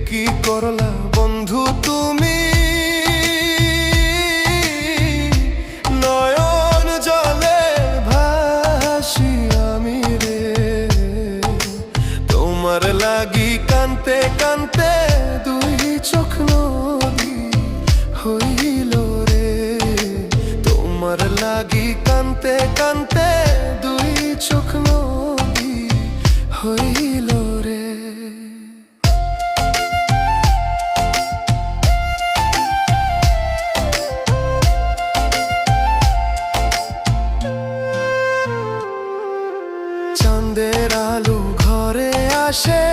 কি করলা বন্ধু তুমি, নয়ন জলে ভাসি আমি রে। তোমার লাগি কানতে কানতে দুই চোখ নদী হইল রে। তোমার লাগি কানতে কানতে দুই চোখ নদী হইল রে। চাঁদের আলো ঘরে আসে,